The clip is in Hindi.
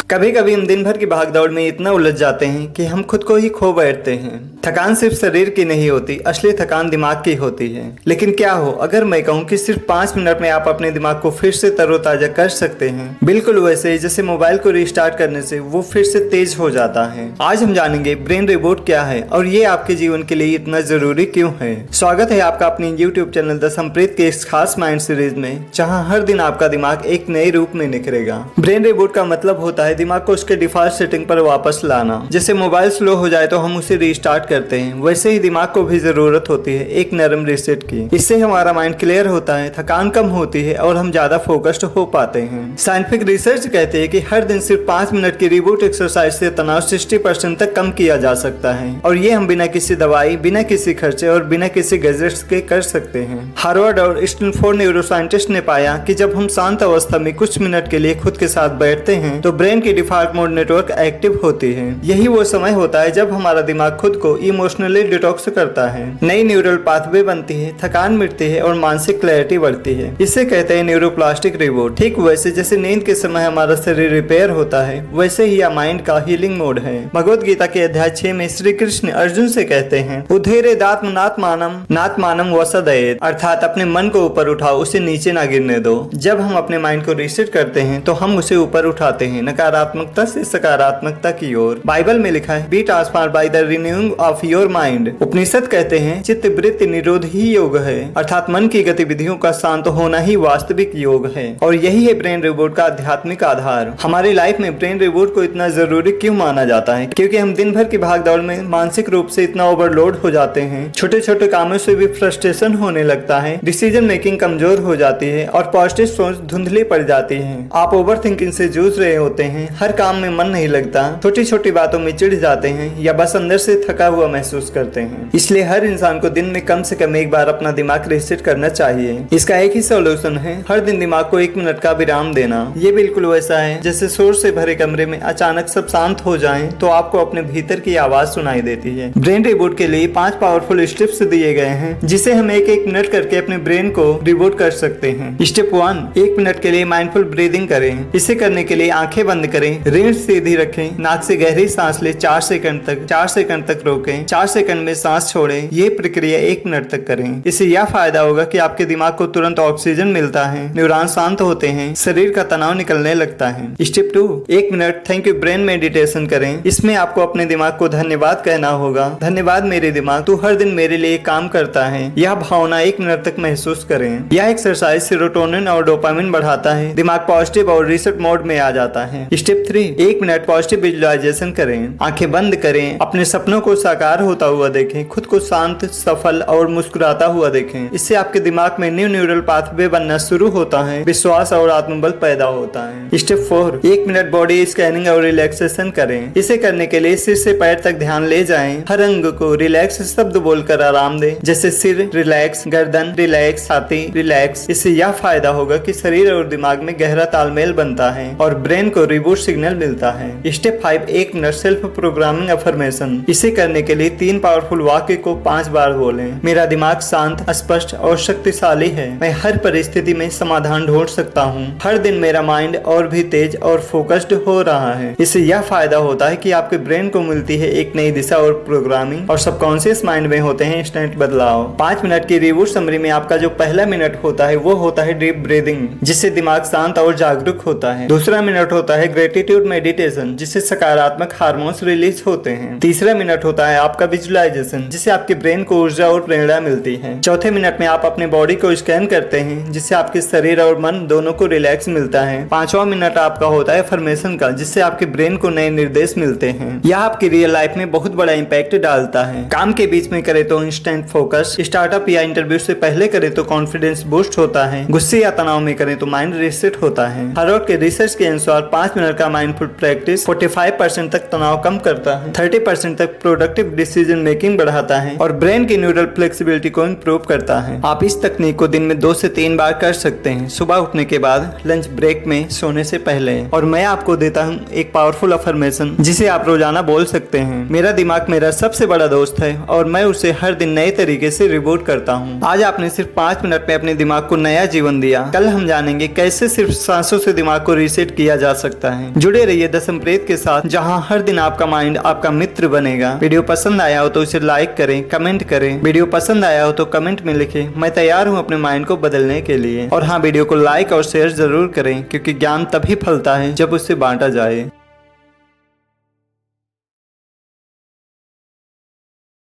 कभी कभी हम दिन भर की भागदौड़ में इतना उलझ जाते हैं कि हम खुद को ही खो बैठते हैं। थकान सिर्फ शरीर की नहीं होती, असली थकान दिमाग की होती है। लेकिन क्या हो अगर मैं कहूँ कि सिर्फ 5 मिनट में आप अपने दिमाग को फिर से तरोताजा कर सकते हैं, बिल्कुल वैसे ही जैसे मोबाइल को रिस्टार्ट करने से वो फिर से तेज हो जाता है। आज हम जानेंगे ब्रेन रिबूट क्या है और ये आपके जीवन के लिए इतना जरूरी क्यों है। स्वागत है आपका अपने YouTube चैनल द संप्रीत के इस खास माइंड सीरीज में, जहाँ हर दिन आपका दिमाग एक नए रूप में निखरेगा। ब्रेन रिबूट का मतलब होता है दिमाग को उसके डिफॉल्ट सेटिंग पर वापस लाना। जैसे मोबाइल स्लो हो जाए तो हम उसे रिस्टार्ट करते हैं, वैसे ही दिमाग को भी जरूरत होती है एक नरम रीसेट की। इससे हमारा माइंड क्लियर होता है, थकान कम होती है और हम ज्यादा फोकस्ड हो पाते हैं। साइंटिफिक रिसर्च कहते हैं कि हर दिन सिर्फ 5 मिनट की रिबूट एक्सरसाइज से तनाव 60% तक कम किया जा सकता है, और ये हम बिना किसी दवाई, बिना किसी खर्चे और बिना किसी गैजेट्स के कर सकते हैं। हार्वर्ड और स्टैनफोर्ड न्यूरोसाइंटिस्ट ने पाया कि जब हम शांत अवस्था में कुछ मिनट के लिए खुद के साथ बैठते हैं तो ब्रेन की डिफॉल्ट मोड नेटवर्क एक्टिव होती है। यही वो समय होता है जब हमारा दिमाग खुद को इमोशनली डिटॉक्स करता है, नई न्यूरल पाथवे बनती है, थकान मिटती है और मानसिक क्लैरिटी बढ़ती है। इसे कहते हैं न्यूरोप्लास्टिक रिबूट। ठीक वैसे जैसे नींद के समय हमारा शरीर रिपेयर होता है, वैसे ही माइंड का हीलिंग मोड है। भगवद गीता के अध्याय 6 में श्री कृष्ण अर्जुन से कहते हैं, उद्धेरेदात्मनात्मानम नात्मानम वसदयेत, अर्थात अपने मन को ऊपर उठाओ, उसे नीचे ना गिरने दो। जब हम अपने माइंड को रीसेट करते हैं तो हम उसे ऊपर उठाते हैं, नकारात्मकता से सकारात्मकता की ओर। बाइबल में लिखा है, be transformed by the renewing of your mind. Upanishad कहते हैं, चित्त वृत्ति निरोध ही योग है, अर्थात मन की गतिविधियों का शांत होना ही वास्तविक योग है। और यही है ब्रेन रिबूट का आध्यात्मिक आधार। हमारी लाइफ में ब्रेन रिबूट को इतना जरूरी क्यों माना जाता है? क्योंकि हम दिन भर की भागदौड़ में मानसिक रूप से इतना ओवरलोड हो जाते हैं, छोटे छोटे कामों से भी फ्रस्ट्रेशन होने लगता है, डिसीजन मेकिंग कमजोर हो जाती है और पॉजिटिव सोच धुंधली पड़ जाती है। आप ओवर थिंकिंग से जूझ रहे होते हैं, हर काम में मन नहीं लगता, छोटी छोटी बातों में चिढ़ जाते हैं या बस अंदर से थका हुआ महसूस करते हैं। इसलिए हर इंसान को दिन में कम से कम एक बार अपना दिमाग रीसेट करना चाहिए। इसका एक ही सोल्यूशन है, हर दिन दिमाग को 1 मिनट का विराम देना। ये बिल्कुल वैसा है जैसे शोर से भरे कमरे में अचानक सब शांत हो जाएं तो आपको अपने भीतर की आवाज सुनाई देती है। ब्रेन रिबूट के लिए 5 पावरफुल स्टेप्स दिए गए हैं, जिसे हम एक मिनट करके अपने ब्रेन को रिबूट कर सकते हैं। स्टेप 1, 1 मिनट के लिए माइंडफुल ब्रीदिंग करें। इसे करने के लिए आंखें बंद करें, रीढ़ सीधी रखें, नाक से गहरी सांस ले 4 सेकंड तक रोकें, 4 सेकंड में सांस छोड़ें। ये प्रक्रिया 1 मिनट तक करें। इससे यह फायदा होगा कि आपके दिमाग को तुरंत ऑक्सीजन मिलता है, न्यूरॉन शांत होते हैं, शरीर का तनाव निकलने लगता है। Step 2, 1 minute thank you brain meditation करें। इसमें आपको अपने दिमाग को धन्यवाद कहना होगा। धन्यवाद मेरे दिमाग, तू हर दिन मेरे लिए काम करता है। यह भावना 1 मिनट तक महसूस करें। यह एक्सरसाइज सेरोटोनिन और डोपामिन बढ़ाता है, दिमाग पॉजिटिव और रीसेट मोड में आ जाता है। स्टेप 3, 1 मिनट पॉजिटिव विजुअलाइजेशन करें। आंखें बंद करें, अपने सपनों को साकार होता हुआ देखें, खुद को शांत, सफल और मुस्कुराता हुआ देखें। इससे आपके दिमाग में न्यू न्यूरल पाथवे बनना शुरू होता है, विश्वास और आत्मबल पैदा होता है। स्टेप 4, 1 मिनट बॉडी स्कैनिंग और रिलैक्सेशन करें। इसे करने के लिए सिर से पैर तक ध्यान ले जाएं, हर अंग को रिलैक्स शब्द बोलकर आराम दें, जैसे सिर रिलैक्स, गर्दन रिलैक्स, छाती रिलैक्स। इससे यह फायदा होगा कि शरीर और दिमाग में गहरा तालमेल बनता है और ब्रेन को रिबूट सिग्नल मिलता है। Step 5, 1 minute self programming affirmation. इसे करने के लिए 3 पावरफुल वाक्य को 5 बार बोलें। मेरा दिमाग शांत, स्पष्ट और शक्तिशाली है, मैं हर परिस्थिति में समाधान ढूंढ सकता हूँ, हर दिन मेरा माइंड और भी तेज और फोकस्ड हो रहा है। इससे यह फायदा होता है कि आपके ब्रेन को मिलती है एक नई दिशा और प्रोग्रामिंग, और सबकॉन्शियस माइंड में होते हैं इंस्टेंट बदलाव। 5 मिनट की रिबूट समरी में आपका जो पहला मिनट होता है वो होता है डीप ब्रीदिंग, जिससे दिमाग शांत और जागरूक होता है। दूसरा मिनट होता है ग्रेटिट्यूड मेडिटेशन, जिससे सकारात्मक हार्मोन्स रिलीज होते हैं। तीसरा मिनट होता है आपका विजुअलाइजेशन, जिससे आपके ब्रेन को ऊर्जा और प्रेरणा मिलती है। चौथे मिनट में आप अपने बॉडी को स्कैन करते हैं, जिससे आपके शरीर और मन दोनों को रिलैक्स मिलता है। 5वां मिनट आपका होता है अफर्मेशन का, जिससे आपके ब्रेन को नए निर्देश मिलते हैं। यह आपकी रियल लाइफ में बहुत बड़ा इम्पैक्ट डालता है। काम के बीच में करे तो इंस्टेंट फोकस, स्टार्टअप या इंटरव्यू से पहले करे तो कॉन्फिडेंस बूस्ट होता है, गुस्से या तनाव में करे तो माइंड रीसेट होता है। हार्वर्ड के रिसर्च के अनुसार 5 मिनट का माइंडफुल प्रैक्टिस 45% तक तनाव कम करता है, 30% तक प्रोडक्टिव डिसीजन मेकिंग बढ़ाता है और ब्रेन की न्यूरल फ्लेक्सिबिलिटी को इम्प्रूव करता है। आप इस तकनीक को दिन में 2 से 3 बार कर सकते हैं, सुबह उठने के बाद, लंच ब्रेक में, सोने से पहले। और मैं आपको देता हूँ एक पावरफुल अफर्मेशन, जिसे आप रोजाना बोल सकते हैं। मेरा दिमाग मेरा सबसे बड़ा दोस्त है और मैं उसे हर दिन नए तरीके से रिबूट करता हूँ। आज आपने सिर्फ 5 मिनट में अपने दिमाग को नया जीवन दिया। कल हम जानेंगे कैसे सिर्फ सांसों से दिमाग को रीसेट किया जा सकता है। है। जुड़े रहिए दसम प्रेत के साथ, जहां हर दिन आपका माइंड आपका मित्र बनेगा। वीडियो पसंद आया हो तो इसे लाइक करें, कमेंट करें। वीडियो पसंद आया हो तो कमेंट में लिखें मैं तैयार हूं अपने माइंड को बदलने के लिए। और हाँ, वीडियो को लाइक और शेयर जरूर करें, क्योंकि ज्ञान तभी फलता है जब उससे बांटा जाए।